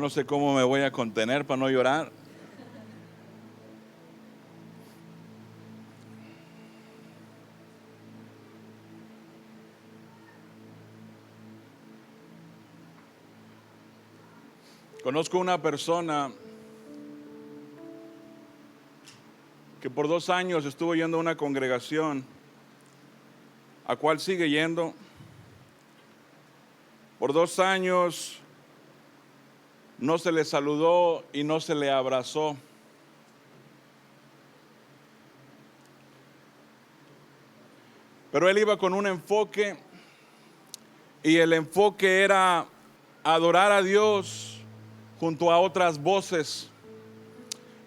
no sé cómo me voy a contener para no llorar. Conozco una persona que por 2 años estuvo yendo a una congregación, a cual sigue yendo. Por 2 años no se le saludó y no se le abrazó. Pero él iba con un enfoque, y el enfoque era adorar a Dios junto a otras voces.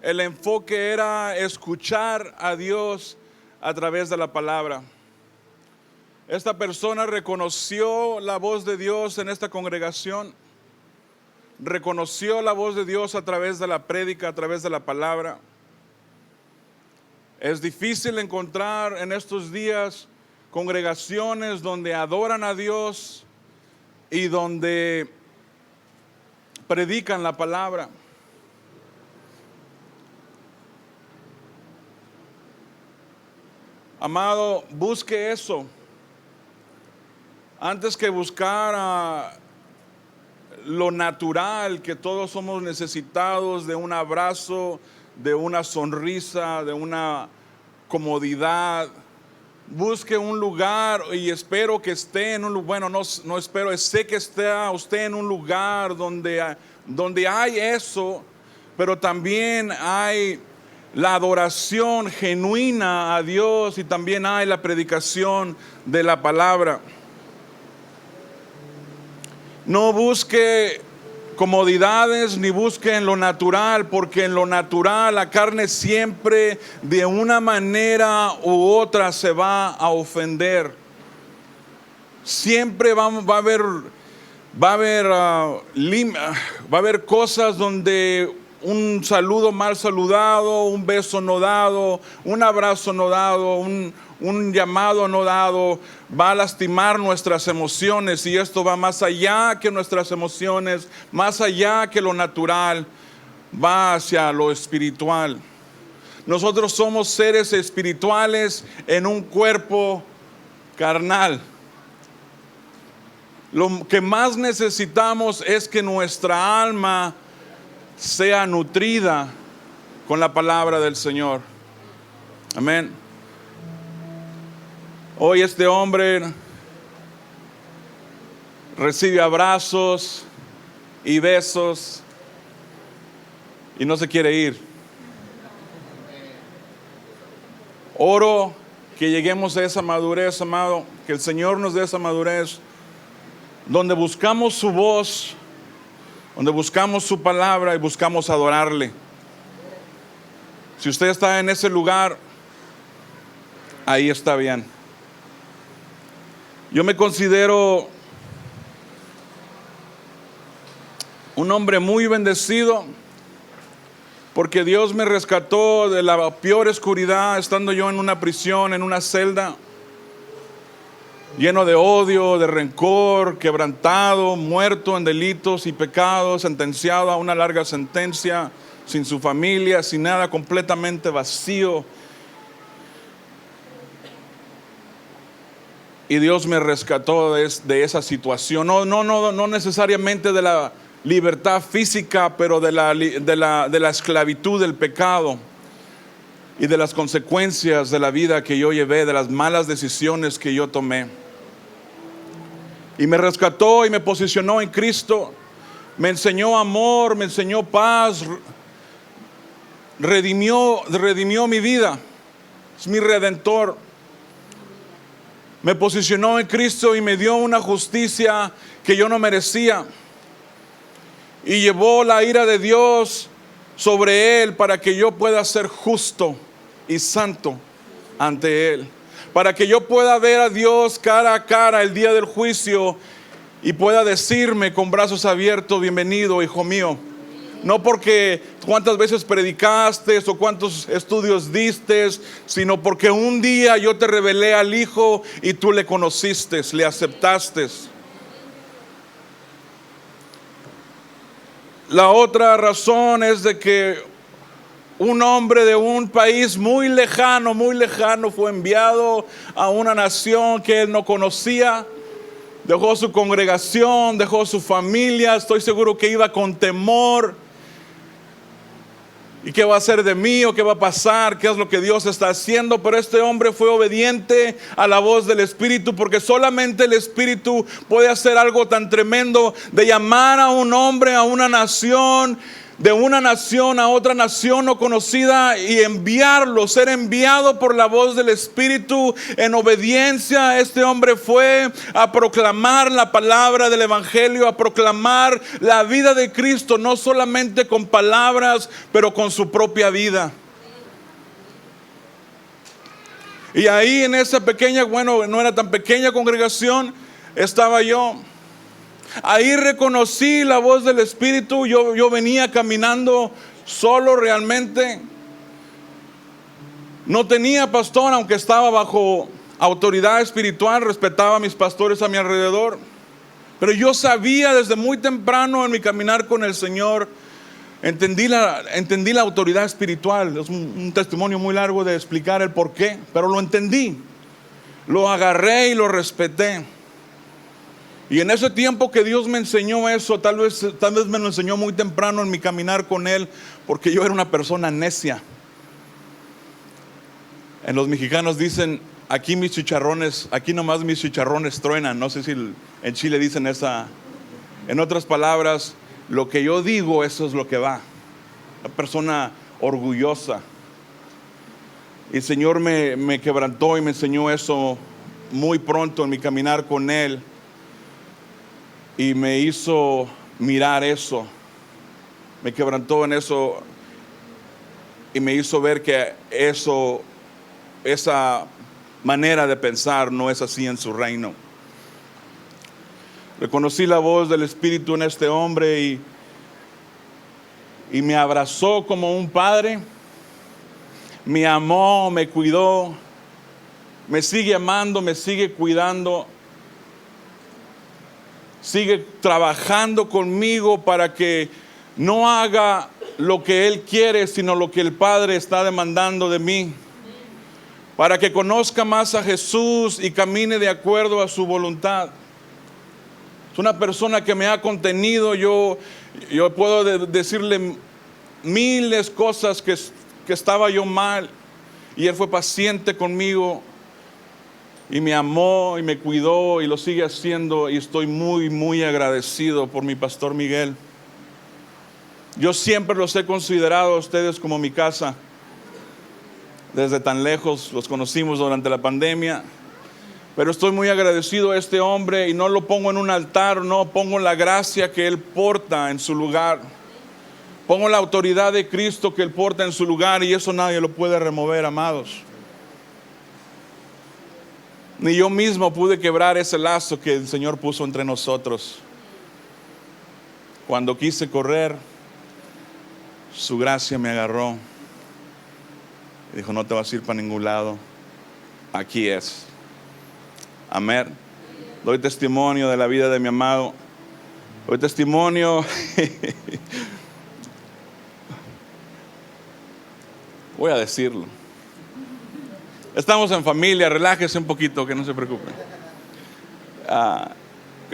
El enfoque era escuchar a Dios a través de la palabra. Esta persona reconoció la voz de Dios en esta congregación, reconoció la voz de Dios a través de la prédica, a través de la palabra. Es difícil encontrar en estos días congregaciones donde adoran a Dios y donde predican la palabra. Amado, busque eso. Antes que buscar lo natural, que todos somos necesitados de un abrazo, de una sonrisa, de una comodidad. Busque un lugar, y espero que esté en un lugar, bueno, no espero, sé que esté usted en un lugar donde hay eso, pero también hay la adoración genuina a Dios y también hay la predicación de la palabra. No busque comodidades ni busque en lo natural, porque en lo natural la carne siempre de una manera u otra se va a ofender. Siempre va a haber cosas donde un saludo mal saludado, un beso no dado, un abrazo no dado, un llamado no dado, va a lastimar nuestras emociones, y esto va más allá que nuestras emociones, más allá que lo natural, va hacia lo espiritual. Nosotros somos seres espirituales en un cuerpo carnal. Lo que más necesitamos es que nuestra alma sea nutrida con la palabra del Señor. Amén. Hoy este hombre recibe abrazos y besos y no se quiere ir. Oro que lleguemos a esa madurez, amado, que el Señor nos dé esa madurez, donde buscamos su voz, donde buscamos su palabra y buscamos adorarle. Si usted está en ese lugar, ahí está bien. Yo me considero un hombre muy bendecido, porque Dios me rescató de la peor oscuridad, estando yo en una prisión, en una celda, lleno de odio, de rencor, quebrantado, muerto en delitos y pecados, sentenciado a una larga sentencia, sin su familia, sin nada, completamente vacío. Y Dios me rescató de esa situación, no necesariamente de la libertad física, pero de la esclavitud del pecado y de las consecuencias de la vida que yo llevé, de las malas decisiones que yo tomé. Y me rescató y me posicionó en Cristo, me enseñó amor, me enseñó paz, redimió mi vida, es mi redentor. Me posicionó en Cristo y me dio una justicia que yo no merecía, y llevó la ira de Dios sobre Él para que yo pueda ser justo y santo ante Él, para que yo pueda ver a Dios cara a cara el día del juicio y pueda decirme con brazos abiertos: bienvenido, hijo mío. No porque cuántas veces predicaste o cuántos estudios diste, sino porque un día yo te revelé al Hijo y tú le conociste, le aceptaste. La otra razón es de que un hombre de un país muy lejano fue enviado a una nación que él no conocía. Dejó su congregación, dejó su familia. Estoy seguro que iba con temor. ¿Y qué va a hacer de mí? ¿O qué va a pasar? ¿Qué es lo que Dios está haciendo? Pero este hombre fue obediente a la voz del Espíritu, porque solamente el Espíritu puede hacer algo tan tremendo de llamar a un hombre, a una nación, de una nación a otra nación no conocida, y enviarlo, ser enviado por la voz del Espíritu en obediencia. Este hombre fue a proclamar la palabra del Evangelio, a proclamar la vida de Cristo, no solamente con palabras, pero con su propia vida. Y ahí en esa pequeña, bueno, no era tan pequeña congregación, estaba yo. Ahí reconocí la voz del Espíritu. Yo venía caminando solo realmente. No tenía pastor, aunque estaba bajo autoridad espiritual. Respetaba a mis pastores a mi alrededor. Pero yo sabía desde muy temprano en mi caminar con el Señor, entendí la autoridad espiritual. Es un testimonio muy largo de explicar el por qué, pero lo entendí. Lo agarré y lo respeté. Y en ese tiempo que Dios me enseñó eso, tal vez me lo enseñó muy temprano en mi caminar con Él, porque yo era una persona necia. En los mexicanos dicen, aquí nomás mis chicharrones truenan. No sé si en Chile dicen esa. En otras palabras, lo que yo digo, eso es lo que va. Una persona orgullosa. Y el Señor me quebrantó y me enseñó eso muy pronto en mi caminar con Él. Y me hizo mirar eso, me quebrantó en eso y me hizo ver que esa manera de pensar no es así en su reino. Reconocí la voz del Espíritu en este hombre y me abrazó como un padre, me amó, me cuidó, me sigue amando, me sigue cuidando. Sigue trabajando conmigo para que no haga lo que Él quiere, sino lo que el Padre está demandando de mí. Para que conozca más a Jesús y camine de acuerdo a su voluntad. Es una persona que me ha contenido. Yo puedo decirle miles cosas que estaba yo mal. Y Él fue paciente conmigo. Y me amó y me cuidó y lo sigue haciendo, y estoy muy, muy agradecido por mi pastor Miguel. Yo siempre los he considerado a ustedes como mi casa. Desde tan lejos los conocimos durante la pandemia. Pero estoy muy agradecido a este hombre, y no lo pongo en un altar, no, pongo la gracia que él porta en su lugar. Pongo la autoridad de Cristo que él porta en su lugar, y eso nadie lo puede remover, amados. Ni yo mismo pude quebrar ese lazo que el Señor puso entre nosotros. Cuando quise correr, su gracia me agarró y dijo, no te vas a ir para ningún lado, aquí es. Amén. Doy testimonio de la vida de mi amado. Doy testimonio. Voy a decirlo. Estamos en familia, relájese un poquito, que no se preocupe.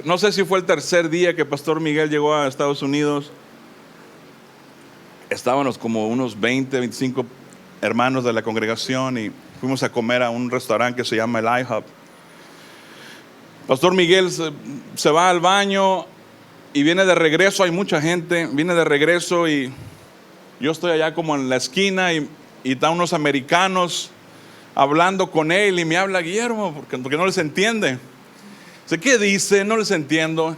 No sé si fue el tercer día que Pastor Miguel llegó a Estados Unidos. Estábamos como unos 20, 25 hermanos de la congregación y fuimos a comer a un restaurante que se llama el IHOP. Pastor Miguel se va al baño y viene de regreso. Hay mucha gente, viene de regreso y yo estoy allá como en la esquina y están unos americanos hablando con él, y me habla Guillermo porque no les entiende. Dice, ¿qué dice? No les entiendo.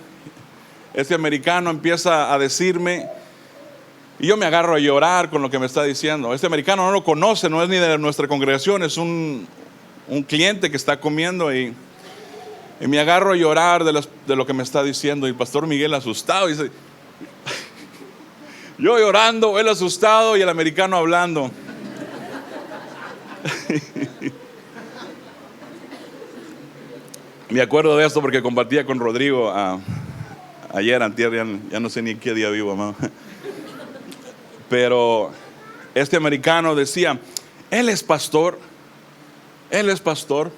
Este americano empieza a decirme y yo me agarro a llorar con lo que me está diciendo. Este americano no lo conoce, no es ni de nuestra congregación, es un cliente que está comiendo, y me agarro a llorar de lo que me está diciendo. Y el Pastor Miguel asustado dice, yo llorando, él asustado y el americano hablando. Me acuerdo de esto porque compartía con Rodrigo ayer, antier, ya no sé ni qué día vivo, amado. Pero este americano decía, él es pastor. Él es pastor.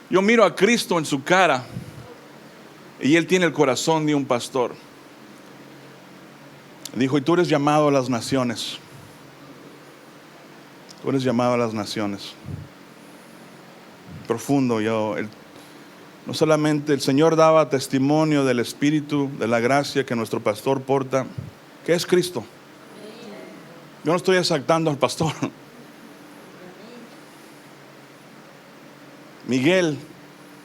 Yo miro a Cristo en su cara y él tiene el corazón de un pastor. Dijo, y tú eres llamado a las naciones. Tú eres llamado a las naciones. Profundo. No solamente el Señor daba testimonio del Espíritu, de la gracia que nuestro pastor porta, que es Cristo. Yo no estoy exaltando al pastor. Miguel,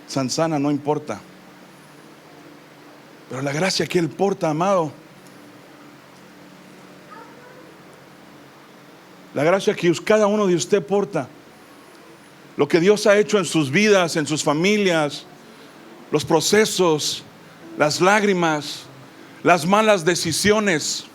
Sansana, no importa. Pero la gracia que él porta, amado. La gracia que cada uno de usted porta. Lo que Dios ha hecho en sus vidas, en sus familias. Los procesos, las lágrimas, las malas decisiones.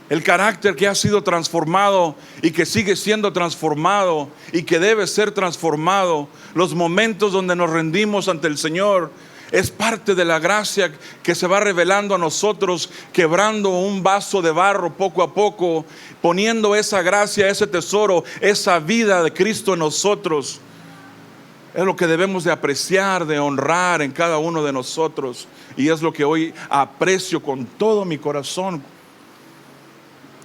El carácter que ha sido transformado y que sigue siendo transformado y que debe ser transformado. Los momentos donde nos rendimos ante el Señor es parte de la gracia que se va revelando a nosotros, quebrando un vaso de barro poco a poco, poniendo esa gracia, ese tesoro, esa vida de Cristo en nosotros. Es lo que debemos de apreciar, de honrar en cada uno de nosotros. Y es lo que hoy aprecio con todo mi corazón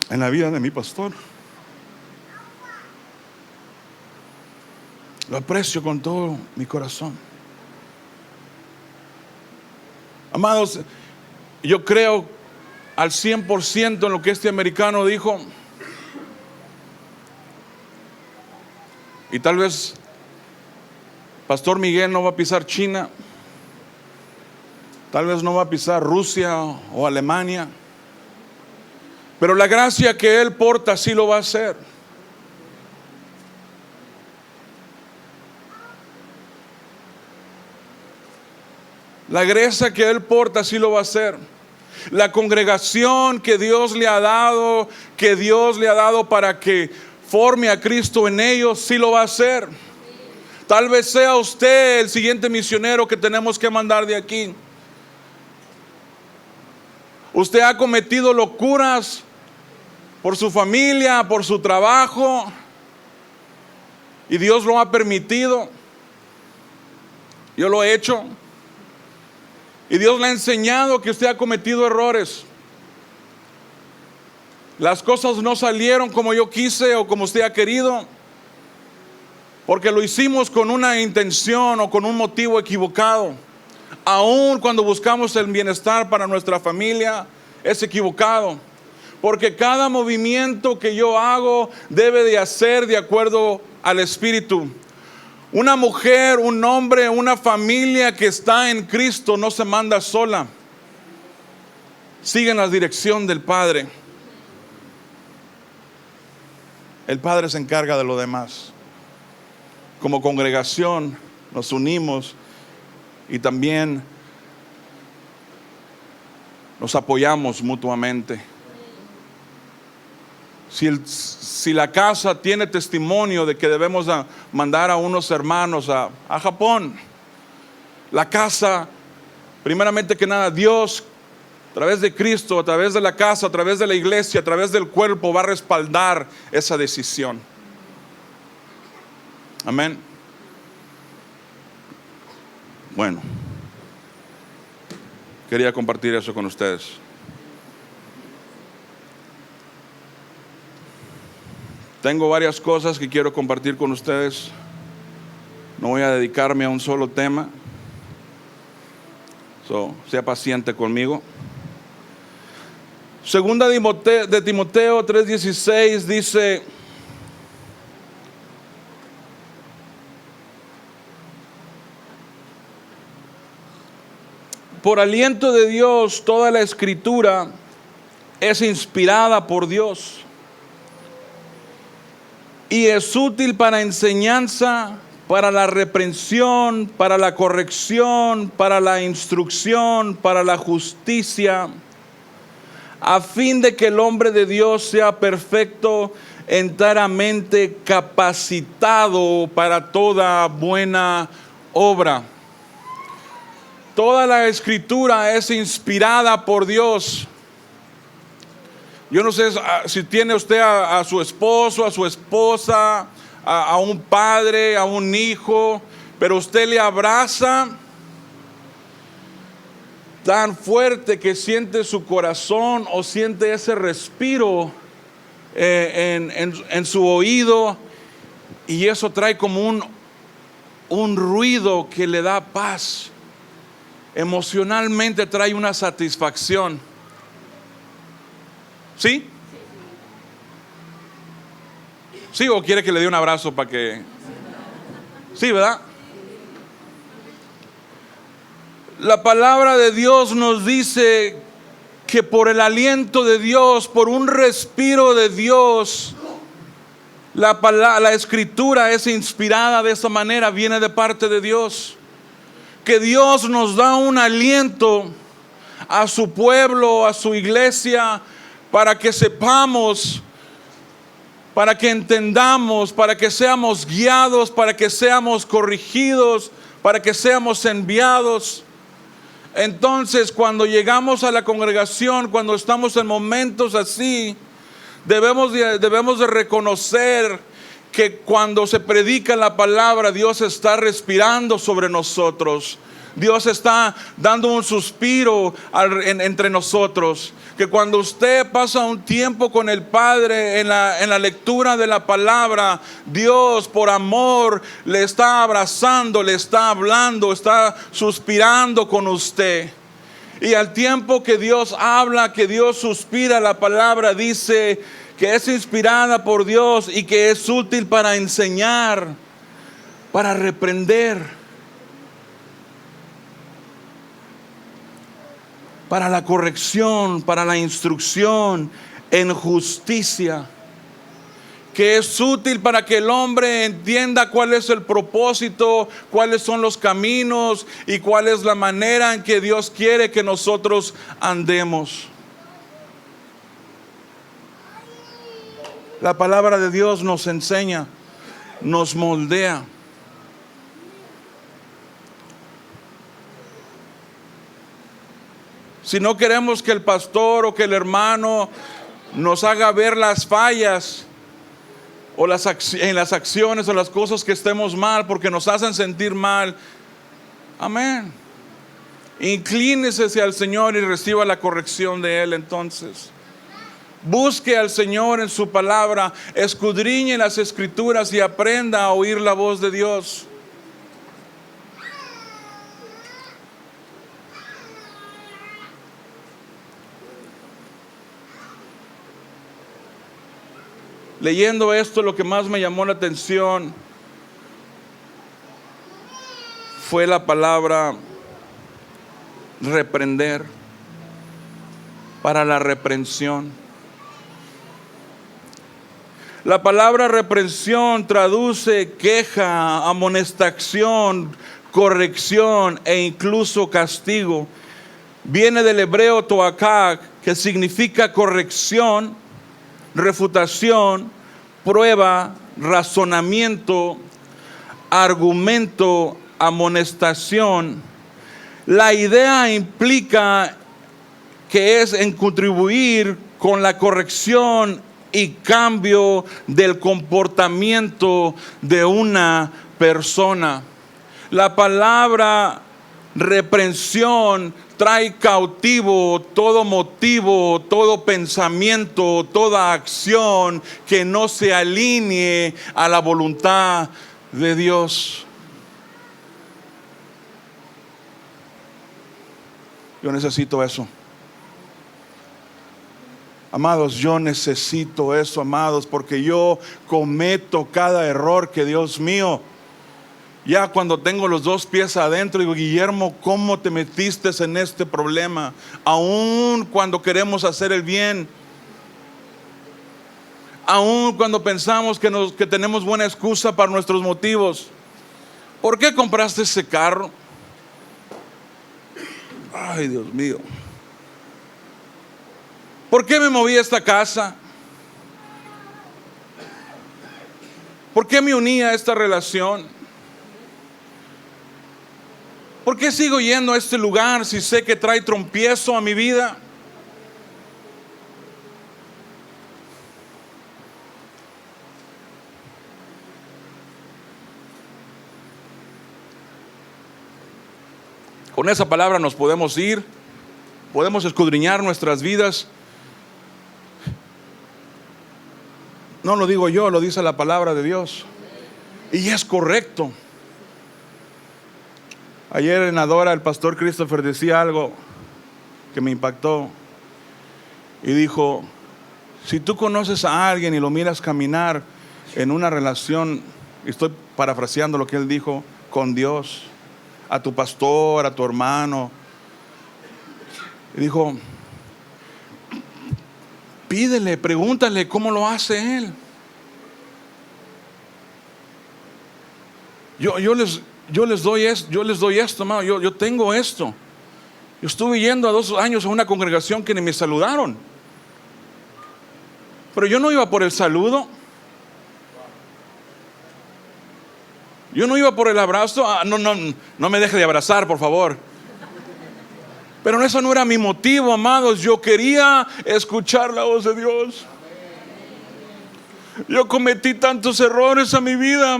en la vida de mi pastor. Lo aprecio con todo mi corazón. Amados, yo creo al 100% en lo que este americano dijo. Y tal vez Pastor Miguel no va a pisar China. Tal vez no va a pisar Rusia o Alemania. Pero la gracia que él porta sí lo va a hacer. La gracia que él porta sí lo va a hacer. La congregación que Dios le ha dado, para que forme a Cristo en ellos, sí lo va a hacer. Tal vez sea usted el siguiente misionero que tenemos que mandar de aquí. Usted ha cometido locuras por su familia, por su trabajo, y Dios lo ha permitido. Yo lo he hecho. Y Dios le ha enseñado que usted ha cometido errores. Las cosas no salieron como yo quise o como usted ha querido, porque lo hicimos con una intención o con un motivo equivocado. Aún cuando buscamos el bienestar para nuestra familia, es equivocado. Porque cada movimiento que yo hago debe de hacer de acuerdo al Espíritu. Una mujer, un hombre, una familia que está en Cristo no se manda sola. Sigue en la dirección del Padre. El Padre se encarga de lo demás. Como congregación nos unimos y también nos apoyamos mutuamente. Si la casa tiene testimonio de que debemos mandar a unos hermanos a Japón, la casa, primeramente que nada, Dios, a través de Cristo, a través de la casa, a través de la iglesia, a través del cuerpo, va a respaldar esa decisión. Amén. Bueno, quería compartir eso con ustedes. Tengo varias cosas que quiero compartir con ustedes. No voy a dedicarme a un solo tema. Sea paciente conmigo. Segunda de Timoteo 3:16 dice: por aliento de Dios, toda la escritura es inspirada por Dios y es útil para enseñanza, para la reprensión, para la corrección, para la instrucción, para la justicia, a fin de que el hombre de Dios sea perfecto, enteramente capacitado para toda buena obra. Toda la escritura es inspirada por Dios. Yo no sé si tiene usted a su esposo, a su esposa, a un padre, a un hijo, pero usted le abraza tan fuerte que siente su corazón o siente ese respiro en su oído, y eso trae como un ruido que le da paz. Emocionalmente trae una satisfacción. ¿Sí? ¿Sí o quiere que le dé un abrazo para que... Sí, ¿verdad? La palabra de Dios nos dice que por el aliento de Dios, por un respiro de Dios, la escritura es inspirada de esa manera, viene de parte de Dios. Que Dios nos da un aliento a su pueblo, a su iglesia, para que sepamos, para que entendamos, para que seamos guiados, para que seamos corregidos, para que seamos enviados. Entonces, cuando llegamos a la congregación, cuando estamos en momentos así, debemos de reconocer que cuando se predica la palabra, Dios está respirando sobre nosotros. Dios está dando un suspiro entre nosotros. Que cuando usted pasa un tiempo con el Padre en la lectura de la palabra, Dios por amor le está abrazando, le está hablando, está suspirando con usted. Y al tiempo que Dios habla, que Dios suspira, la palabra dice que es inspirada por Dios y que es útil para enseñar, para reprender, para la corrección, para la instrucción en justicia, que es útil para que el hombre entienda cuál es el propósito, cuáles son los caminos y cuál es la manera en que Dios quiere que nosotros andemos. La palabra de Dios nos enseña, nos moldea. Si no queremos que el pastor o que el hermano nos haga ver las fallas o en las acciones o las cosas que estemos mal, porque nos hacen sentir mal, amén, inclínese hacia el Señor y reciba la corrección de Él. Entonces busque al Señor en su palabra, escudriñe las escrituras y aprenda a oír la voz de Dios. Leyendo esto, lo que más me llamó la atención fue la palabra reprender, para la reprensión. La palabra reprensión traduce queja, amonestación, corrección e incluso castigo. Viene del hebreo toakak, que significa corrección, refutación, prueba, razonamiento, argumento, amonestación. La idea implica que es en contribuir con la corrección y cambio del comportamiento de una persona. La palabra reprensión trae cautivo todo motivo, todo pensamiento, toda acción que no se alinee a la voluntad de Dios. Yo necesito eso. Amados, yo necesito eso, amados, porque yo cometo cada error que, Dios mío, ya cuando tengo los dos pies adentro, digo, Guillermo, ¿cómo te metiste en este problema? Aún cuando queremos hacer el bien, aún cuando pensamos que tenemos buena excusa para nuestros motivos. ¿Por qué compraste ese carro? Ay, Dios mío. ¿Por qué me moví a esta casa? ¿Por qué me uní a esta relación? ¿Por qué sigo yendo a este lugar si sé que trae trompiezo a mi vida? Con esa palabra nos podemos ir, podemos escudriñar nuestras vidas. No lo digo yo, lo dice la palabra de Dios. Y es correcto. Ayer en Adora el pastor Christopher decía algo que me impactó. Y dijo, si tú conoces a alguien y lo miras caminar en una relación, estoy parafraseando lo que él dijo, con Dios, a tu pastor, a tu hermano, y dijo, pídele, pregúntale cómo lo hace él. Yo les doy esto, hermano. Yo tengo esto. Yo estuve yendo a 2 años a una congregación que ni me saludaron. Pero yo no iba por el saludo. Yo no iba por el abrazo. No me deje de abrazar, por favor. Pero eso no era mi motivo, amados. Yo quería escuchar la voz de Dios. Yo cometí tantos errores en mi vida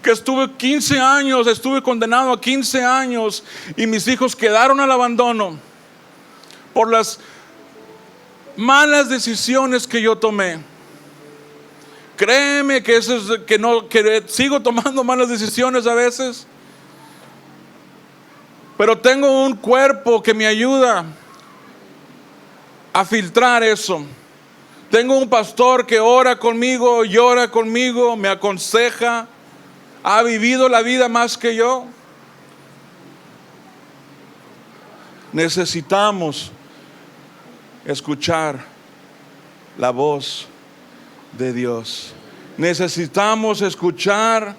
que estuve condenado a 15 años y mis hijos quedaron al abandono por las malas decisiones que yo tomé. Créeme que que sigo tomando malas decisiones a veces, pero tengo un cuerpo que me ayuda a filtrar eso. Tengo un pastor que ora conmigo, llora conmigo, me aconseja. Ha vivido la vida más que yo. Necesitamos escuchar la voz de Dios. Necesitamos escuchar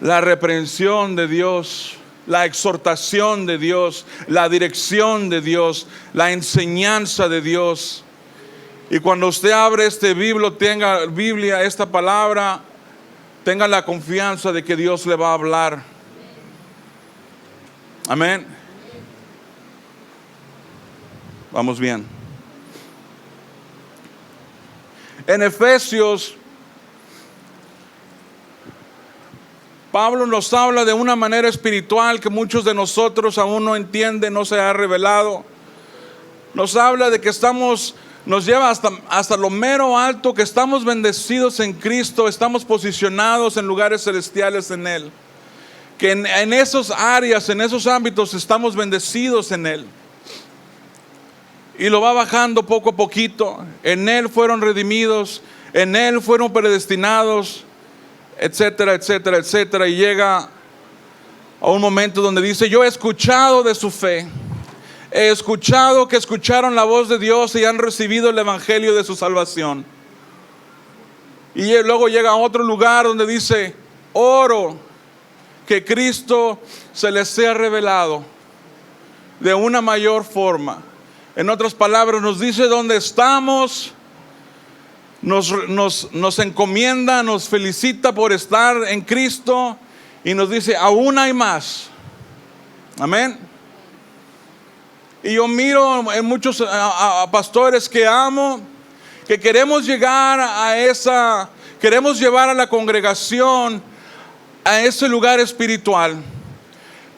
la reprensión de Dios, la exhortación de Dios, la dirección de Dios, la enseñanza de Dios. Y cuando usted abre esta Biblia, esta palabra, tenga la confianza de que Dios le va a hablar. Amén. Vamos bien. En Efesios, Pablo nos habla de una manera espiritual que muchos de nosotros aún no entienden, no se ha revelado. Nos habla de que nos lleva hasta lo mero alto, que estamos bendecidos en Cristo, estamos posicionados en lugares celestiales en Él. Que en esas áreas, en esos ámbitos estamos bendecidos en Él. Y lo va bajando poco a poquito. En Él fueron redimidos, en Él fueron predestinados, etcétera, etcétera, etcétera. Y llega a un momento donde dice, yo he escuchado de su fe. He escuchado que escucharon la voz de Dios y han recibido el evangelio de su salvación. Y luego llega a otro lugar donde dice, oro que Cristo se les sea revelado de una mayor forma. En otras palabras, nos dice dónde estamos, nos encomienda, nos felicita por estar en Cristo y nos dice, aún hay más. Amén. Y yo miro en muchos pastores que amo, que queremos llegar queremos llevar a la congregación a ese lugar espiritual.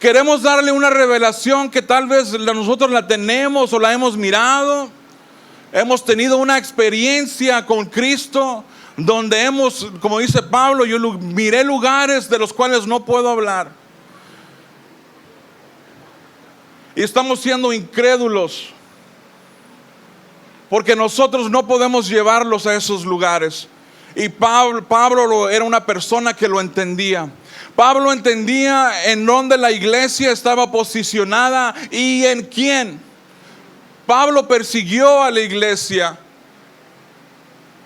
Queremos darle una revelación que tal vez nosotros la tenemos o la hemos mirado. Hemos tenido una experiencia con Cristo donde como dice Pablo, yo miré lugares de los cuales no puedo hablar. Y estamos siendo incrédulos porque nosotros no podemos llevarlos a esos lugares. Y Pablo era una persona que lo entendía. Pablo entendía en dónde la iglesia estaba posicionada y en quién. Pablo persiguió a la iglesia.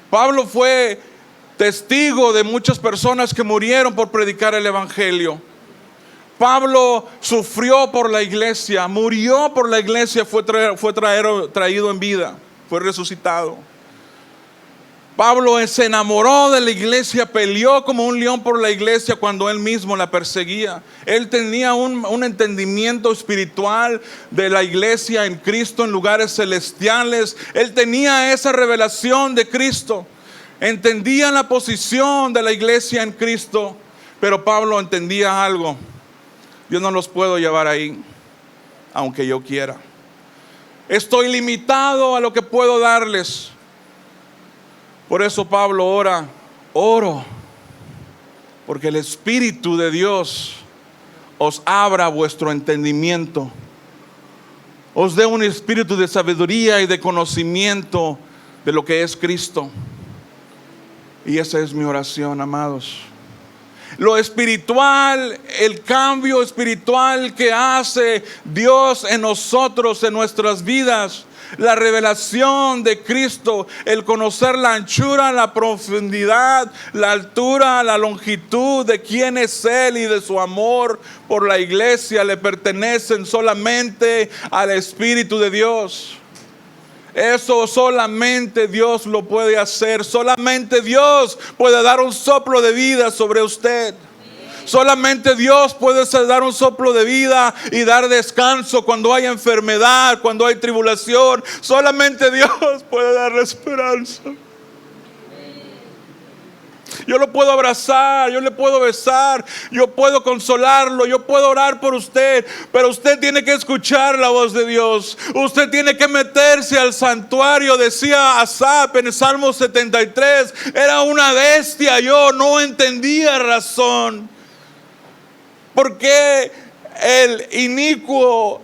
Pablo fue testigo de muchas personas que murieron por predicar el evangelio. Pablo sufrió por la iglesia, murió por la iglesia, fue traído en vida, fue resucitado. Pablo se enamoró de la iglesia, peleó como un león por la iglesia cuando él mismo la perseguía. Él tenía un entendimiento espiritual de la iglesia en Cristo, en lugares celestiales. Él tenía esa revelación de Cristo. Entendía la posición de la iglesia en Cristo. Pero Pablo entendía algo. Yo no los puedo llevar ahí, aunque yo quiera. Estoy limitado a lo que puedo darles. Por eso Pablo oro, porque el Espíritu de Dios os abra vuestro entendimiento, os dé un espíritu de sabiduría y de conocimiento de lo que es Cristo. Y esa es mi oración, amados. Lo espiritual, el cambio espiritual que hace Dios en nosotros, en nuestras vidas, la revelación de Cristo, el conocer la anchura, la profundidad, la altura, la longitud de quién es Él y de su amor por la iglesia, le pertenecen solamente al Espíritu de Dios. Eso solamente Dios lo puede hacer. Solamente Dios puede dar un soplo de vida sobre usted. Solamente Dios puede dar un soplo de vida y dar descanso cuando hay enfermedad, cuando hay tribulación. Solamente Dios puede darle esperanza. Yo lo puedo abrazar, yo le puedo besar, yo puedo consolarlo, yo puedo orar por usted, pero usted tiene que escuchar la voz de Dios. Usted tiene que meterse al santuario. Decía Asaf en el Salmo 73, era una bestia, yo no entendía razón. ¿Por qué el inicuo,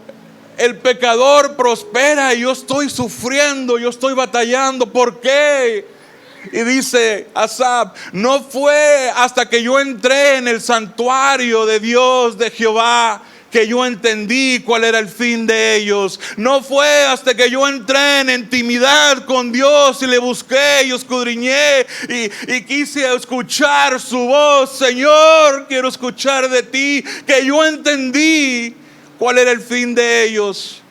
el pecador prospera y yo estoy sufriendo, yo estoy batallando? ¿Por qué? Y dice Asaf, no fue hasta que yo entré en el santuario de Dios, de Jehová, que yo entendí cuál era el fin de ellos. No fue hasta que yo entré en intimidad con Dios y le busqué y escudriñé y quise escuchar su voz. Señor, quiero escuchar de ti, que yo entendí cuál era el fin de ellos.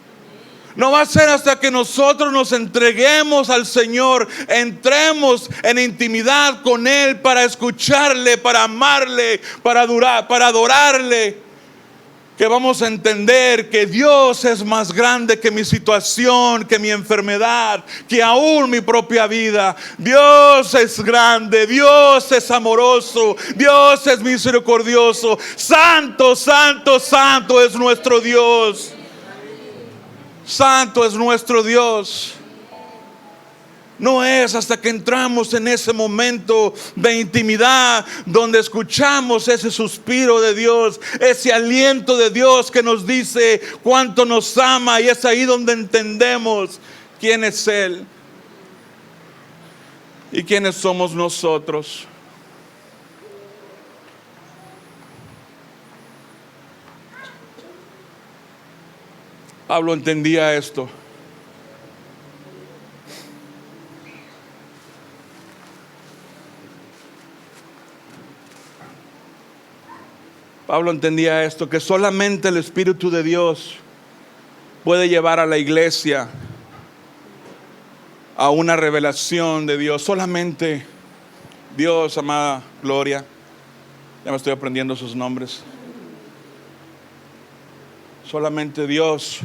No va a ser hasta que nosotros nos entreguemos al Señor, entremos en intimidad con Él para escucharle, para amarle, para adorarle, que vamos a entender que Dios es más grande que mi situación, que mi enfermedad, que aún mi propia vida. Dios es grande, Dios es amoroso, Dios es misericordioso. Santo, santo, santo es nuestro Dios. Santo es nuestro Dios. No es hasta que entramos en ese momento de intimidad donde escuchamos ese suspiro de Dios, ese aliento de Dios que nos dice cuánto nos ama, y es ahí donde entendemos quién es Él y quiénes somos nosotros. Pablo entendía esto. Pablo entendía esto, que solamente el Espíritu de Dios puede llevar a la iglesia a una revelación de Dios. Solamente Dios, amada Gloria, ya me estoy aprendiendo sus nombres. Solamente Dios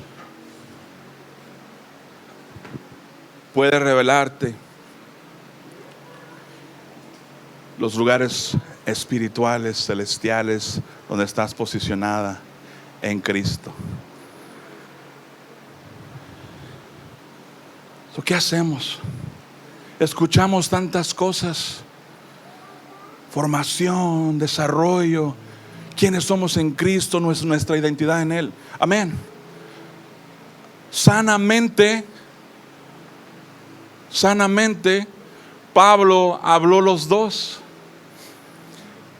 puede revelarte los lugares espirituales, celestiales, donde estás posicionada en Cristo. ¿Qué hacemos? Escuchamos tantas cosas: formación, desarrollo, quiénes somos en Cristo, nuestra identidad en Él. Amén. Sanamente, Pablo habló los dos.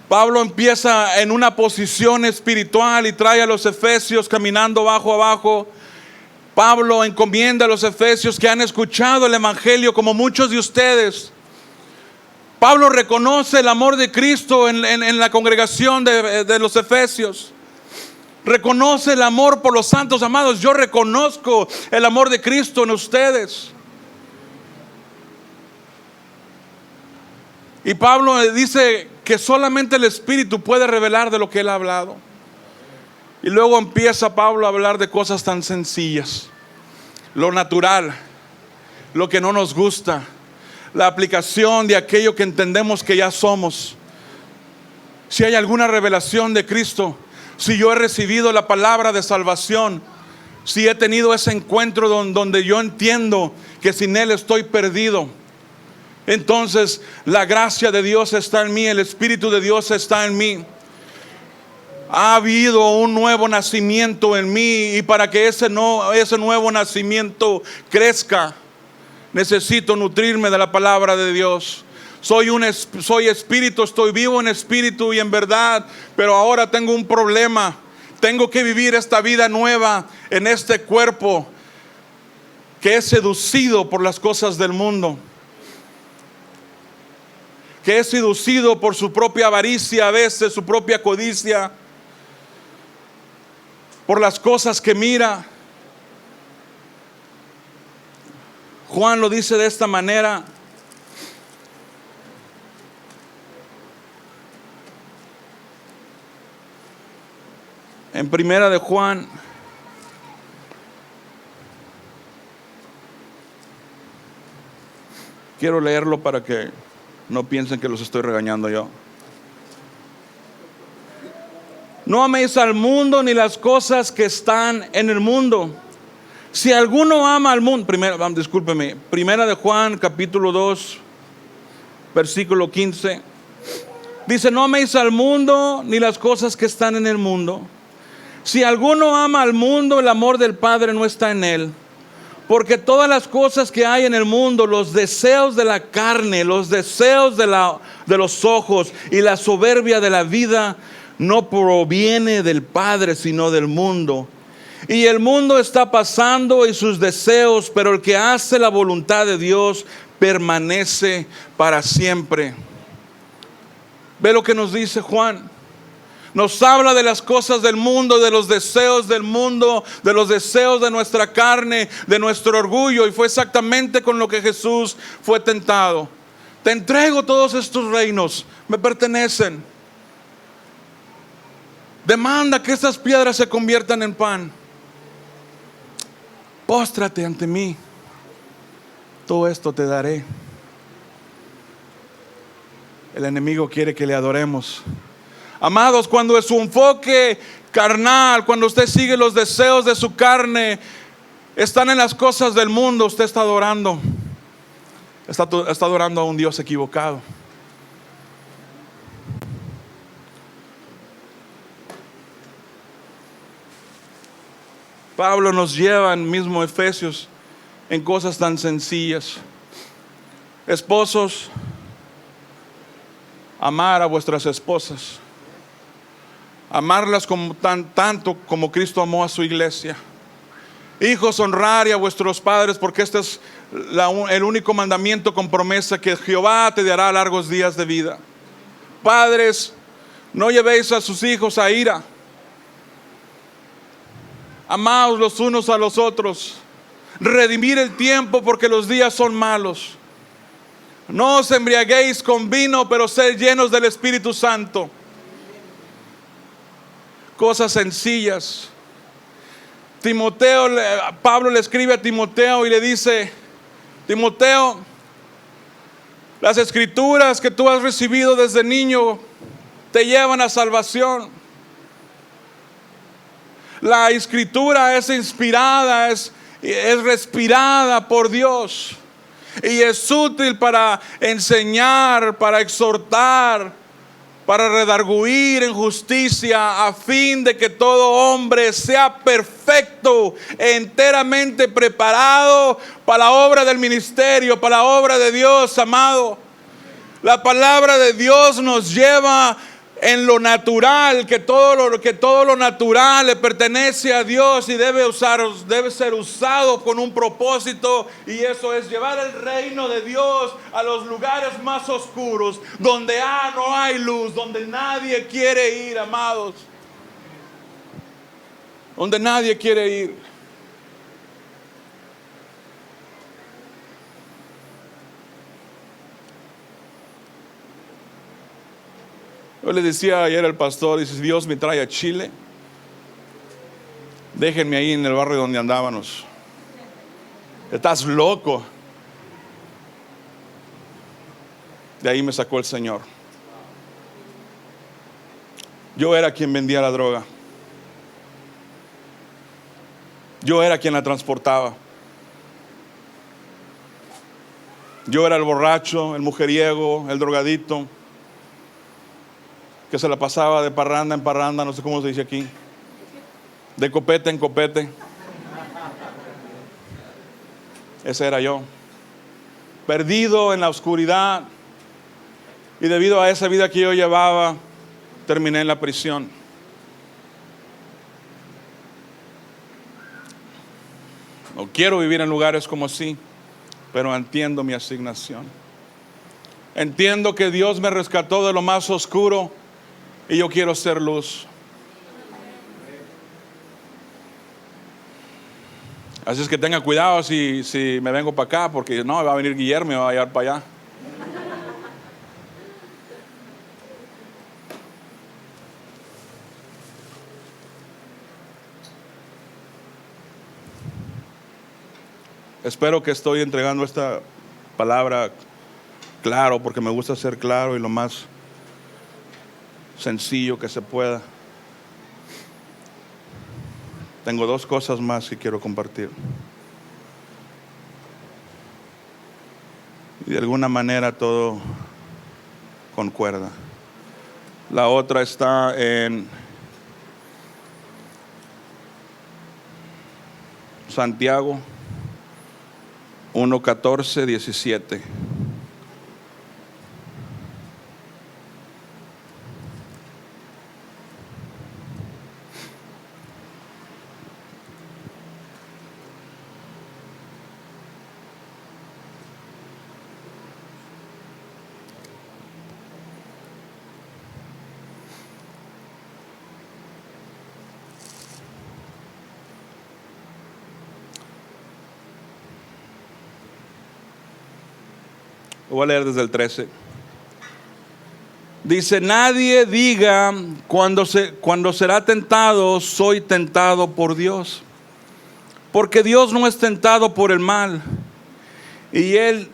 Pablo empieza en una posición espiritual y trae a los efesios caminando bajo abajo. Pablo encomienda a los efesios que han escuchado el evangelio como muchos de ustedes. Pablo reconoce el amor de Cristo en la congregación de los efesios. Reconoce el amor por los santos. Amados, yo reconozco el amor de Cristo en ustedes. Y Pablo dice que solamente el Espíritu puede revelar de lo que Él ha hablado. Y luego empieza Pablo a hablar de cosas tan sencillas: lo natural, lo que no nos gusta, la aplicación de aquello que entendemos que ya somos. Si hay alguna revelación de Cristo, Si yo he recibido la palabra de salvación, si he tenido ese encuentro donde yo entiendo que sin Él estoy perdido, entonces la gracia de Dios está en mí, el Espíritu de Dios está en mí. Ha habido un nuevo nacimiento en mí, y para que ese nuevo nacimiento crezca, necesito nutrirme de la palabra de Dios. Soy espíritu, estoy vivo en espíritu y en verdad, pero ahora tengo un problema. Tengo que vivir esta vida nueva en este cuerpo que es seducido por las cosas del mundo, que es seducido por su propia avaricia, a veces su propia codicia, por las cosas que mira. Juan lo dice de esta manera: en primera de Juan, quiero leerlo para que no piensen que los estoy regañando yo. No améis al mundo ni las cosas que están en el mundo. Si alguno ama al mundo, primera de Juan capítulo 2 versículo 15, dice: no améis al mundo ni las cosas que están en el mundo. Si alguno ama al mundo, el amor del Padre no está en él. Porque todas las cosas que hay en el mundo, los deseos de la carne, los deseos de los ojos y la soberbia de la vida, no proviene del Padre, sino del mundo. Y el mundo está pasando y sus deseos, pero el que hace la voluntad de Dios permanece para siempre. ¿Ve lo que nos dice Juan? Nos habla de las cosas del mundo, de los deseos del mundo, de los deseos de nuestra carne, de nuestro orgullo. Y fue exactamente con lo que Jesús fue tentado. Te entrego todos estos reinos, me pertenecen. Demanda que estas piedras se conviertan en pan. Póstrate ante mí, todo esto te daré. El enemigo quiere que le adoremos. Amados, cuando es su enfoque carnal, cuando usted sigue los deseos de su carne, están en las cosas del mundo, usted está adorando a un Dios equivocado. Pablo nos lleva en mismo Efesios en cosas tan sencillas. Esposos, amar a vuestras esposas, amarlas tanto como Cristo amó a su iglesia. Hijos, honrar a vuestros padres, porque este es el único mandamiento con promesa, que Jehová te dará largos días de vida. Padres, no llevéis a sus hijos a ira. Amaos los unos a los otros. Redimir el tiempo, porque los días son malos. No os embriaguéis con vino, pero sed llenos del Espíritu Santo. Cosas sencillas. Pablo le escribe a Timoteo y le dice: Timoteo, las escrituras que tú has recibido desde niño te llevan a salvación. La escritura es inspirada, es respirada por Dios, y es útil para enseñar, para exhortar, para redarguir en justicia, a fin de que todo hombre sea perfecto, enteramente preparado para la obra del ministerio, para la obra de Dios. Amado, la palabra de Dios nos lleva en lo natural, que todo lo natural le pertenece a Dios y debe ser usado con un propósito, y eso es llevar el reino de Dios a los lugares más oscuros, donde no hay luz, donde nadie quiere ir, amados, donde nadie quiere ir. Yo le decía ayer al pastor, dice: si Dios me trae a Chile, déjenme ahí en el barrio donde andábamos. Estás loco. De ahí me sacó el Señor. Yo era quien vendía la droga. Yo era quien la transportaba. Yo era el borracho, el mujeriego, el drogadito, que se la pasaba de parranda en parranda, no sé cómo se dice aquí, de copete en copete. Ese era yo, perdido en la oscuridad, y debido a esa vida que yo llevaba, terminé en la prisión. No quiero vivir en lugares como así, pero entiendo mi asignación. Entiendo que Dios me rescató de lo más oscuro y yo quiero ser luz. Así es que tenga cuidado si me vengo para acá, porque no, va a venir Guillermo y me va a llevar para allá. Espero que estoy entregando esta palabra claro, porque me gusta ser claro y lo más sencillo que se pueda. Tengo 2 cosas más que quiero compartir. Y de alguna manera todo concuerda. La otra está en Santiago 1:14-17. Voy a leer desde el 13. Dice: nadie diga cuando será tentado, soy tentado por Dios. Porque Dios no es tentado por el mal, y Él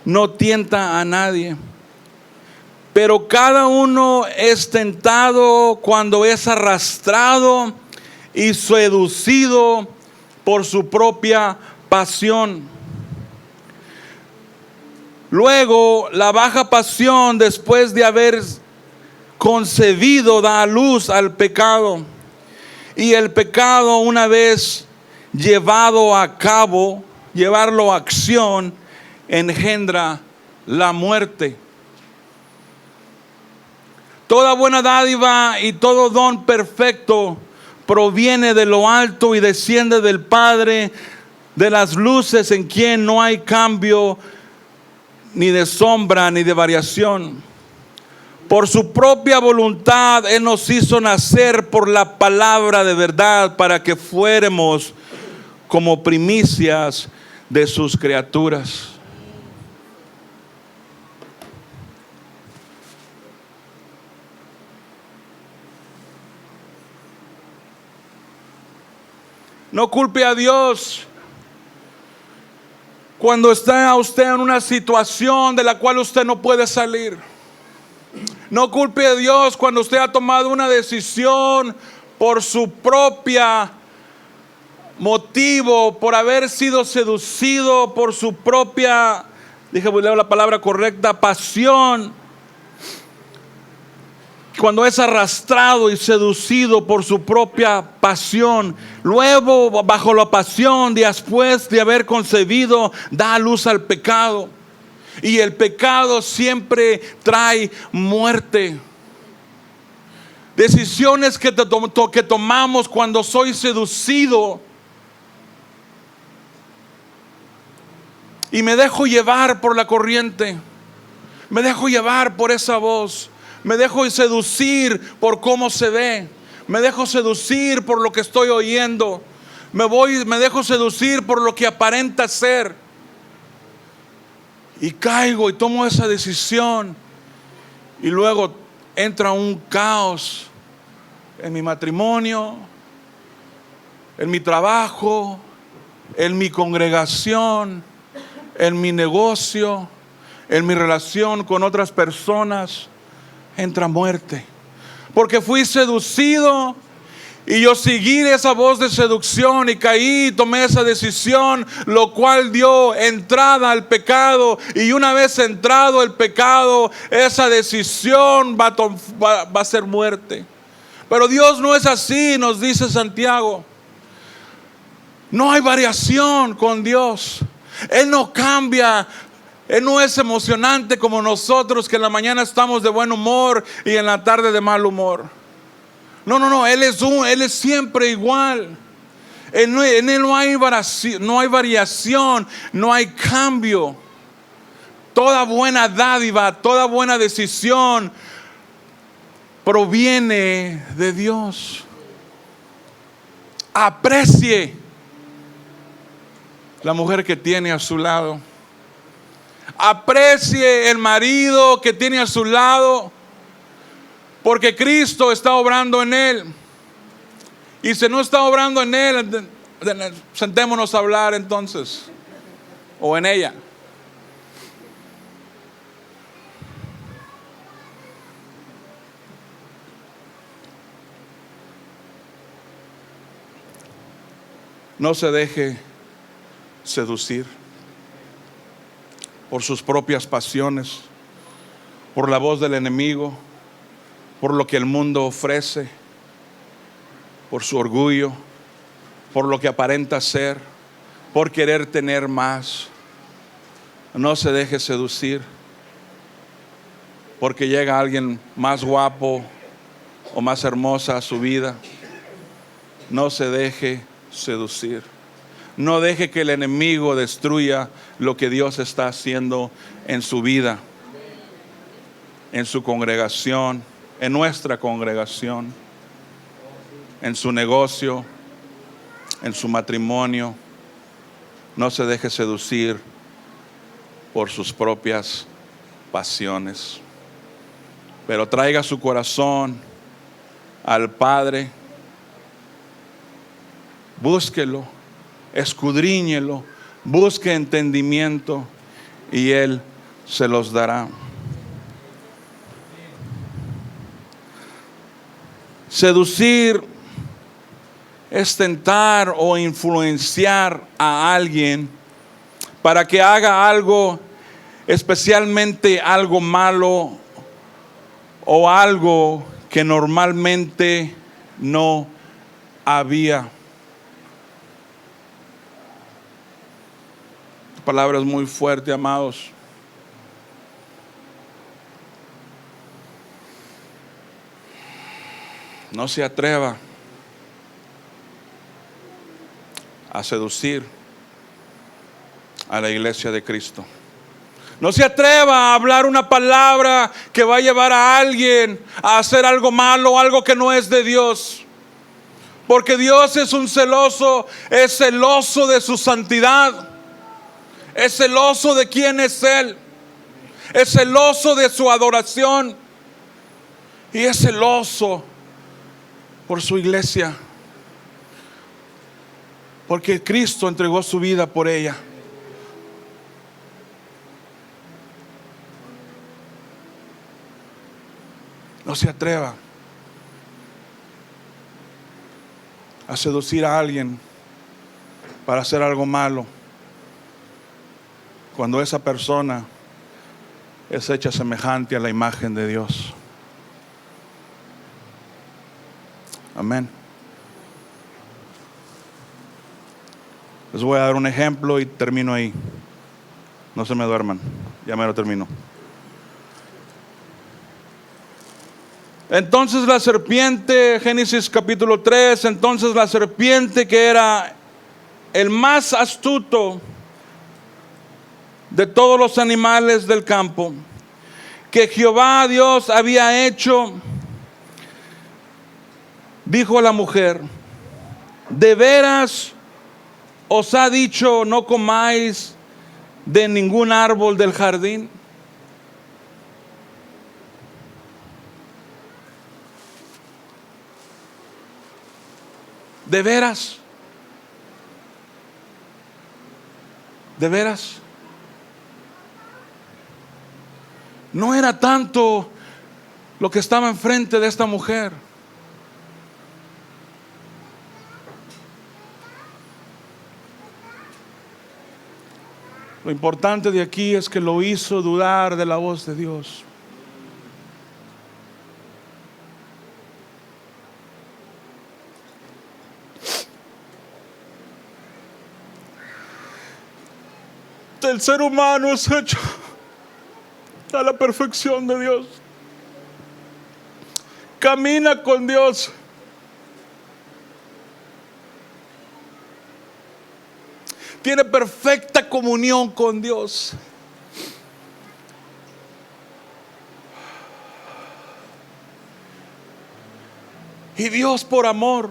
no tienta a nadie. Pero cada uno es tentado cuando es arrastrado y seducido por su propia pasión. Luego, la baja pasión, después de haber concebido, da a luz al pecado. Y el pecado, una vez llevarlo a acción, engendra la muerte. Toda buena dádiva y todo don perfecto proviene de lo alto y desciende del Padre de las luces, en quien no hay cambio, ni de sombra, ni de variación. Por su propia voluntad Él nos hizo nacer por la palabra de verdad, para que fuéramos como primicias de sus criaturas. No culpe a Dios cuando está usted en una situación de la cual usted no puede salir. No culpe a Dios cuando usted ha tomado una decisión por su propia motivo, por haber sido seducido por su propia, leo la palabra correcta, pasión. Cuando es arrastrado y seducido por su propia pasión, luego bajo la pasión, después de haber concebido, da luz al pecado. Y el pecado siempre trae muerte. Decisiones que tomamos cuando soy seducido y me dejo llevar por la corriente, me dejo llevar por esa voz, me dejo seducir por cómo se ve, me dejo seducir por lo que estoy oyendo, me dejo seducir por lo que aparenta ser, y caigo y tomo esa decisión, y luego entra un caos en mi matrimonio, en mi trabajo, en mi congregación, en mi negocio, en mi relación con otras personas. Entra muerte, porque fui seducido Y yo seguí esa voz de seducción y caí y tomé esa decisión, lo cual dio entrada al pecado. Y una vez entrado el pecado, esa decisión va a ser muerte. Pero Dios no es así, nos dice Santiago. No hay variación con Dios. Él no cambia. Él no es emocionante como nosotros, que en la mañana estamos de buen humor y en la tarde de mal humor. No, Él es siempre igual. En Él no hay variación, no hay cambio. Toda buena dádiva, toda buena decisión proviene de Dios. Aprecie la mujer que tiene a su lado. Aprecie el marido que tiene a su lado, porque Cristo está obrando en él. Y si no está obrando en él, sentémonos a hablar entonces, o en ella. No se deje seducir por sus propias pasiones, por la voz del enemigo, por lo que el mundo ofrece, por su orgullo, por lo que aparenta ser, por querer tener más. No se deje seducir porque llega alguien más guapo o más hermosa a su vida. No se deje seducir. No deje que el enemigo destruya lo que Dios está haciendo en su vida, en su congregación, en nuestra congregación, en su negocio, en su matrimonio. No se deje seducir por sus propias pasiones, pero traiga su corazón al Padre. Búsquelo, escudriñelo, busque entendimiento y Él se los dará. Seducir es tentar o influenciar a alguien para que haga algo, especialmente algo malo o algo que normalmente no había. La palabra es muy fuerte, amados. No se atreva a seducir a la iglesia de Cristo. No se atreva a hablar una palabra que va a llevar a alguien a hacer algo malo, algo que no es de Dios. Porque Dios es celoso de su santidad. Es celoso de quién es Él. Es celoso de su adoración. Y es celoso por su iglesia, porque Cristo entregó su vida por ella. No se atreva a seducir a alguien para hacer algo malo, cuando esa persona es hecha semejante a la imagen de Dios. Amén. Les voy a dar un ejemplo y termino ahí. No se me duerman, ya me lo termino. Entonces la serpiente, Génesis capítulo 3, entonces la serpiente, que era el más astuto de todos los animales del campo que Jehová Dios había hecho, dijo a la mujer: ¿de veras os ha dicho, no comáis de ningún árbol del jardín? ¿De veras? ¿De veras? No era tanto lo que estaba enfrente de esta mujer. Lo importante de aquí es que lo hizo dudar de la voz de Dios. El ser humano es hecho a la perfección de Dios. Camina con Dios. Tiene perfecta comunión con Dios. Y Dios, por amor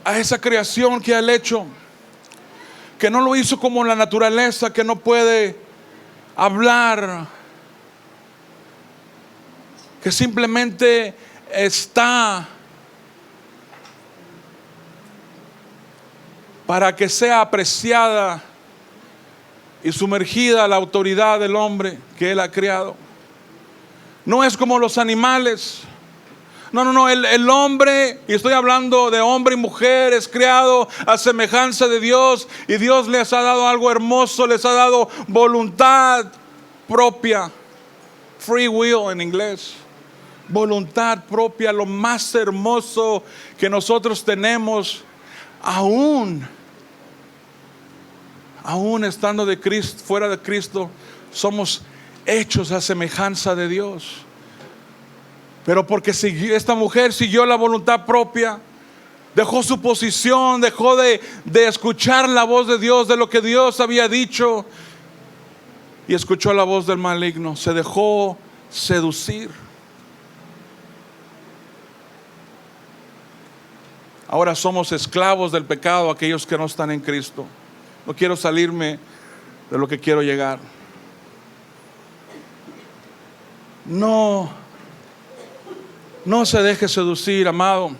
a esa creación que Él ha hecho, que no lo hizo como la naturaleza, que no puede hablar, que simplemente está para que sea apreciada y sumergida la autoridad del hombre que Él ha creado. No es como los animales. No, el hombre, y estoy hablando de hombre y mujer, es creado a semejanza de Dios, y Dios les ha dado algo hermoso, les ha dado voluntad propia, free will en inglés, voluntad propia, lo más hermoso que nosotros tenemos, aún estando de Cristo, fuera de Cristo, somos hechos a semejanza de Dios. Pero porque esta mujer siguió la voluntad propia, dejó su posición, dejó de escuchar la voz de Dios, de lo que Dios había dicho, y escuchó la voz del maligno, se dejó seducir. Ahora somos esclavos del pecado, aquellos que no están en Cristo. No quiero salirme de lo que quiero llegar. No se deje seducir, amado.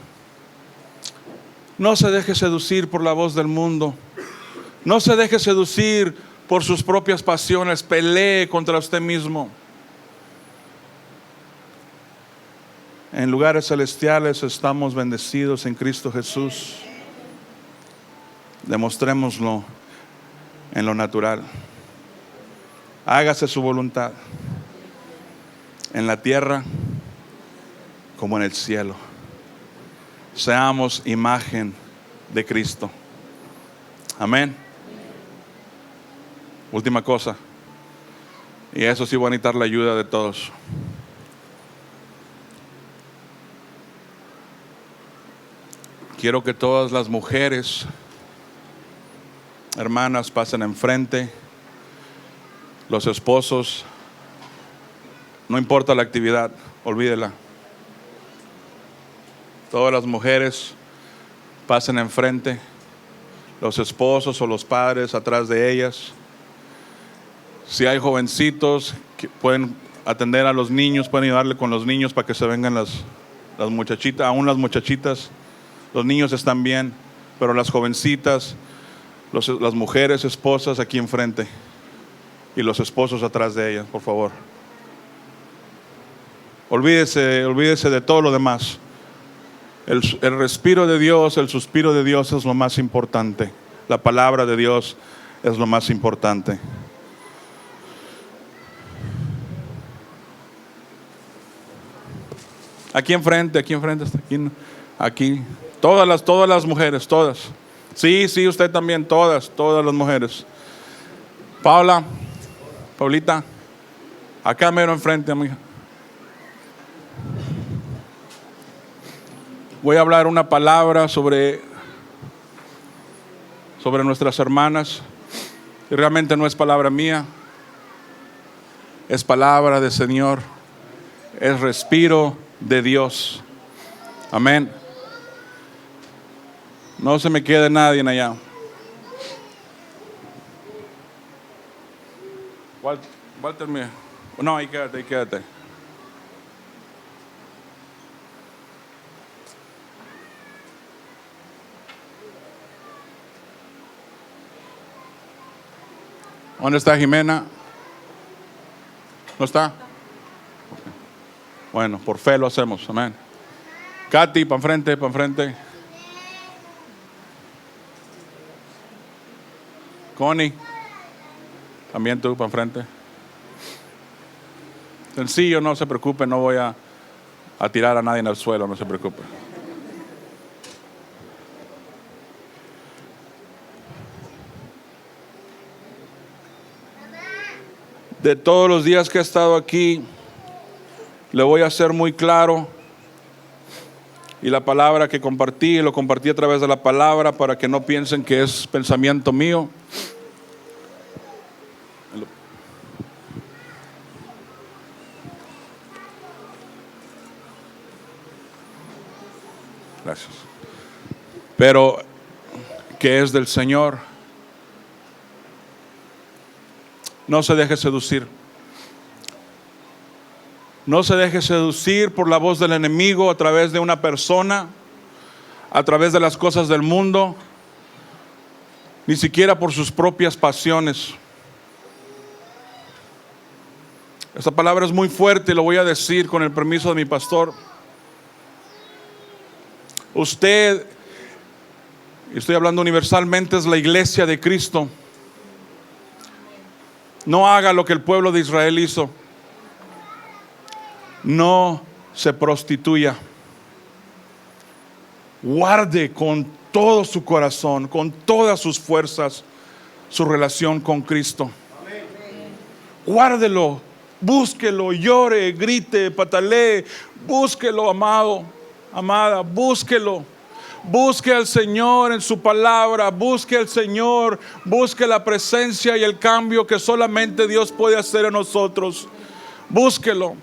No se deje seducir por la voz del mundo. No se deje seducir por sus propias pasiones. Pelee contra usted mismo. En lugares celestiales estamos bendecidos en Cristo Jesús. Demostrémoslo en lo natural. Hágase su voluntad en la tierra como en el cielo. Seamos imagen de Cristo. Amén. Última cosa, y eso sí va a necesitar la ayuda de todos. Quiero que todas las mujeres, hermanas, pasen enfrente. Los esposos, no importa la actividad, olvídela. Todas las mujeres pasen enfrente, los esposos o los padres atrás de ellas. Si hay jovencitos que pueden atender a los niños, pueden ayudarle con los niños para que se vengan las muchachitas, aún las muchachitas. Los niños están bien, pero las jovencitas, las mujeres, esposas aquí enfrente, y los esposos atrás de ellas, por favor. Olvídese de todo lo demás. El respiro de Dios, el suspiro de Dios es lo más importante. La palabra de Dios es lo más importante. Aquí enfrente, aquí. Todas las mujeres, todas. Sí, usted también, todas las mujeres. Paulita, acá mero enfrente, amiga. Voy a hablar una palabra sobre nuestras hermanas. Y realmente no es palabra mía, es palabra del Señor, es respiro de Dios. Amén. No se me quede nadie allá. Walter, mira. No, ahí quédate. ¿Dónde está Jimena? ¿No está? Bueno, por fe lo hacemos, amén. Katy, para enfrente. Connie, también tú para enfrente. Sencillo, no se preocupe, no voy a tirar a nadie en el suelo, no se preocupe. De todos los días que he estado aquí, le voy a ser muy claro. Y la palabra que compartí, lo compartí a través de la palabra para que no piensen que es pensamiento mío. Gracias. Pero que es del Señor. No se deje seducir. No se deje seducir por la voz del enemigo a través de una persona, a través de las cosas del mundo, ni siquiera por sus propias pasiones. Esta palabra es muy fuerte y lo voy a decir con el permiso de mi pastor. Usted, y estoy hablando universalmente, es la iglesia de Cristo. No haga lo que el pueblo de Israel hizo. No se prostituya. Guarde con todo su corazón, con todas sus fuerzas, su relación con Cristo. Guárdelo, búsquelo, llore, grite, patalee, búsquelo, amado, amada, búsquelo. Busque al Señor en su palabra, busque al Señor, busque la presencia y el cambio que solamente Dios puede hacer en nosotros. Búsquelo.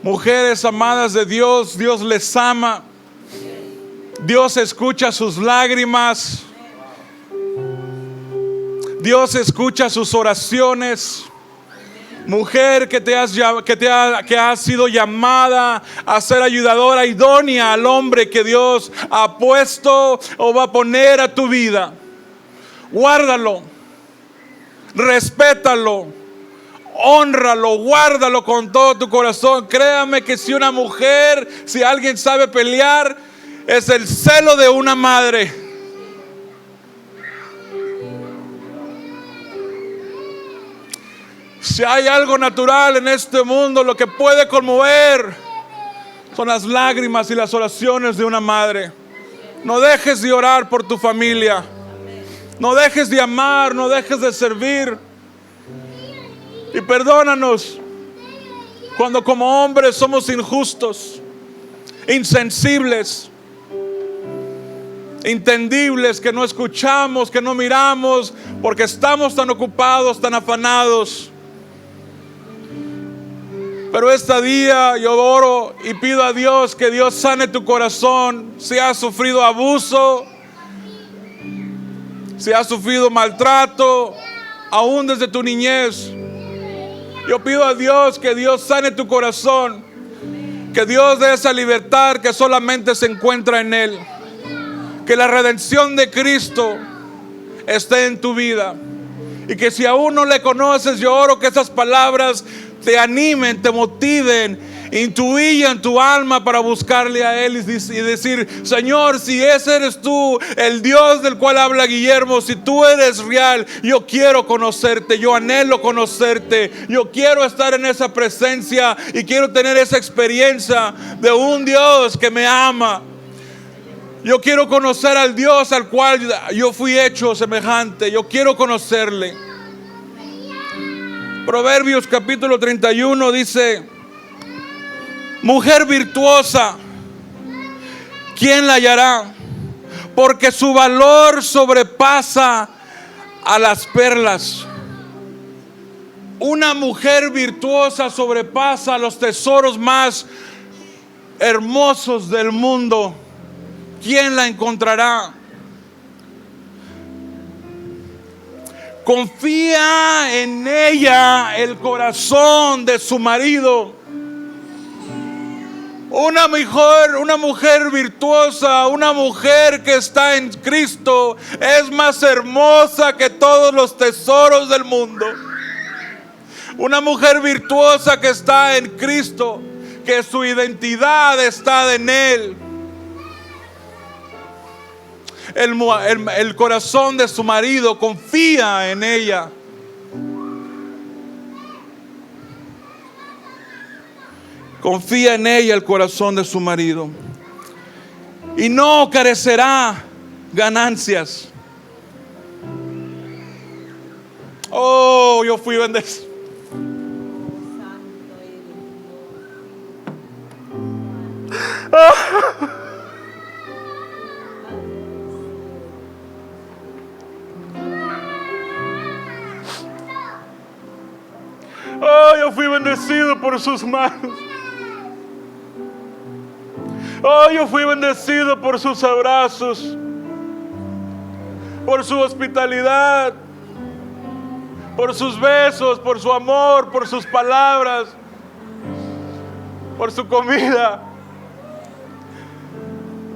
Mujeres amadas de Dios, Dios les ama. Dios escucha sus lágrimas. Dios escucha sus oraciones. Mujer que ha sido llamada a ser ayudadora idónea al hombre que Dios ha puesto o va a poner a tu vida. Guárdalo, respétalo, hónralo, guárdalo con todo tu corazón. Créame que si una mujer, si alguien sabe pelear, es el celo de una madre. Si hay algo natural en este mundo, lo que puede conmover son las lágrimas y las oraciones de una madre. No dejes de orar por tu familia. No dejes de amar, no dejes de servir. Y perdónanos cuando como hombres somos injustos, insensibles, entendibles, que no escuchamos, que no miramos, porque estamos tan ocupados, tan afanados. Pero este día yo oro y pido a Dios que Dios sane tu corazón. Si has sufrido abuso, si has sufrido maltrato, aún desde tu niñez, yo pido a Dios que Dios sane tu corazón, que Dios dé esa libertad que solamente se encuentra en Él, que la redención de Cristo esté en tu vida, y que si aún no le conoces, yo oro que esas palabras te animen, te motiven, intuyan tu alma para buscarle a Él y decir: Señor, si ese eres tú, el Dios del cual habla Guillermo, si tú eres real, yo quiero conocerte, yo anhelo conocerte, yo quiero estar en esa presencia y quiero tener esa experiencia de un Dios que me ama. Yo quiero conocer al Dios al cual yo fui hecho semejante. Yo quiero conocerle. Proverbios capítulo 31 dice: mujer virtuosa, ¿quién la hallará? Porque su valor sobrepasa a las perlas. Una mujer virtuosa sobrepasa a los tesoros más hermosos del mundo. ¿Quién la encontrará? Confía en ella el corazón de su marido. Una mujer virtuosa, una mujer que está en Cristo, es más hermosa que todos los tesoros del mundo. Una mujer virtuosa que está en Cristo, que su identidad está en Él. el corazón de su marido, confía en ella. Confía en ella el corazón de su marido. Y no carecerá ganancias. Oh, yo fui bendecido. Oh, yo fui bendecido por sus manos. Oh, yo fui bendecido por sus abrazos, por su hospitalidad, por sus besos, por su amor, por sus palabras, por su comida.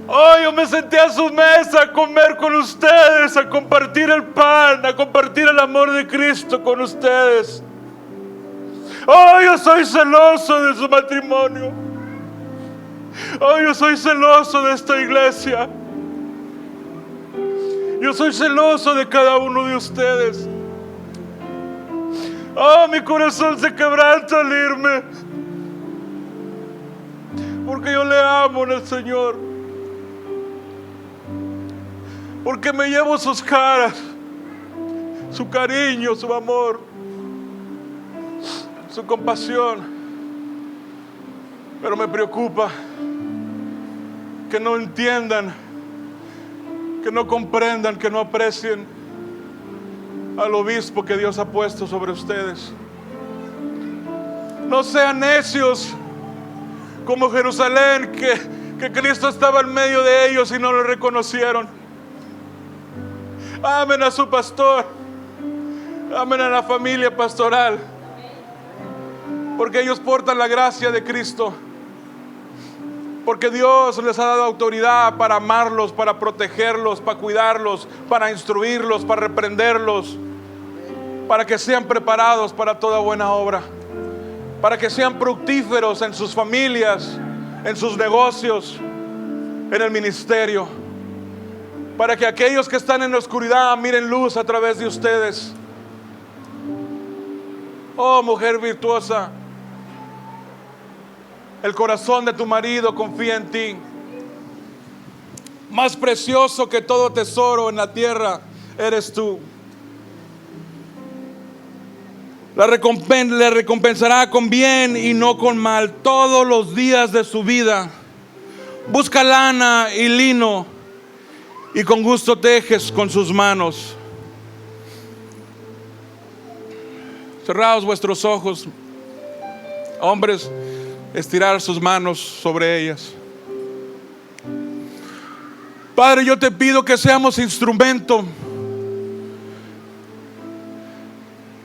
Oh, yo me senté a su mesa a comer con ustedes, a compartir el pan, a compartir el amor de Cristo con ustedes. Oh, yo soy celoso de su matrimonio. Oh, yo soy celoso de esta iglesia. Yo soy celoso de cada uno de ustedes. Oh, mi corazón se quebranta al irme, porque yo le amo en el Señor, porque me llevo sus caras, su cariño, su amor, su compasión. Pero me preocupa que no entiendan, que no comprendan, que no aprecien al obispo que Dios ha puesto sobre ustedes. No sean necios como Jerusalén, que Cristo estaba en medio de ellos y no lo reconocieron. Amen a su pastor, amen a la familia pastoral, porque ellos portan la gracia de Cristo. Porque Dios les ha dado autoridad para amarlos, para protegerlos, para cuidarlos, para instruirlos, para reprenderlos, para que sean preparados para toda buena obra, para que sean fructíferos en sus familias, en sus negocios, en el ministerio, para que aquellos que están en la oscuridad miren luz a través de ustedes. Oh, mujer virtuosa, el corazón de tu marido confía en ti. Más precioso que todo tesoro en la tierra eres tú. Le recompensará con bien y no con mal todos los días de su vida. Busca lana y lino y con gusto tejes con sus manos. Cerraos vuestros ojos, hombres, estirar sus manos sobre ellas. Padre, yo te pido que seamos instrumento,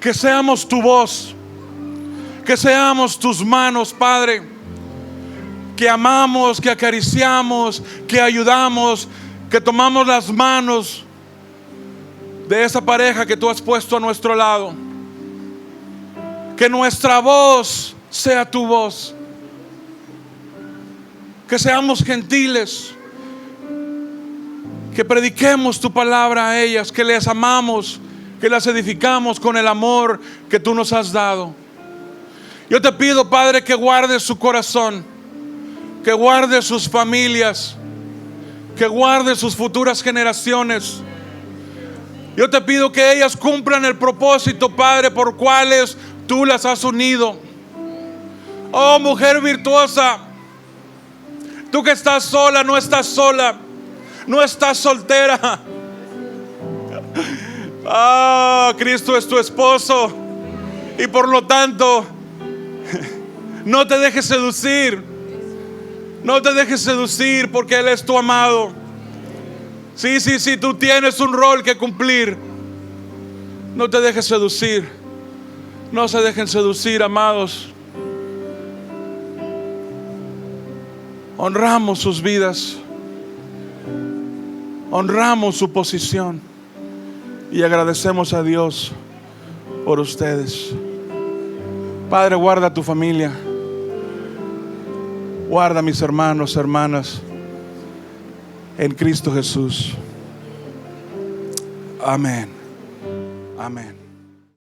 que seamos tu voz, que seamos tus manos, Padre, que amamos, que acariciamos, que ayudamos, que tomamos las manos de esa pareja que tú has puesto a nuestro lado. Que nuestra voz sea tu voz. Que seamos gentiles, que prediquemos tu palabra a ellas, que les amamos, que las edificamos con el amor que tú nos has dado. Yo te pido, Padre, que guardes su corazón, que guardes sus familias, que guardes sus futuras generaciones. Yo te pido que ellas cumplan el propósito, Padre, por cuales tú las has unido. Oh, mujer virtuosa, tú que estás sola, no estás sola, no estás soltera. Ah, Cristo es tu esposo y por lo tanto no te dejes seducir. No te dejes seducir porque Él es tu amado. Sí, tú tienes un rol que cumplir. No te dejes seducir. No se dejen seducir, amados. Honramos sus vidas, honramos su posición y agradecemos a Dios por ustedes. Padre, guarda tu familia, guarda mis hermanos, hermanas en Cristo Jesús. Amén. Amén.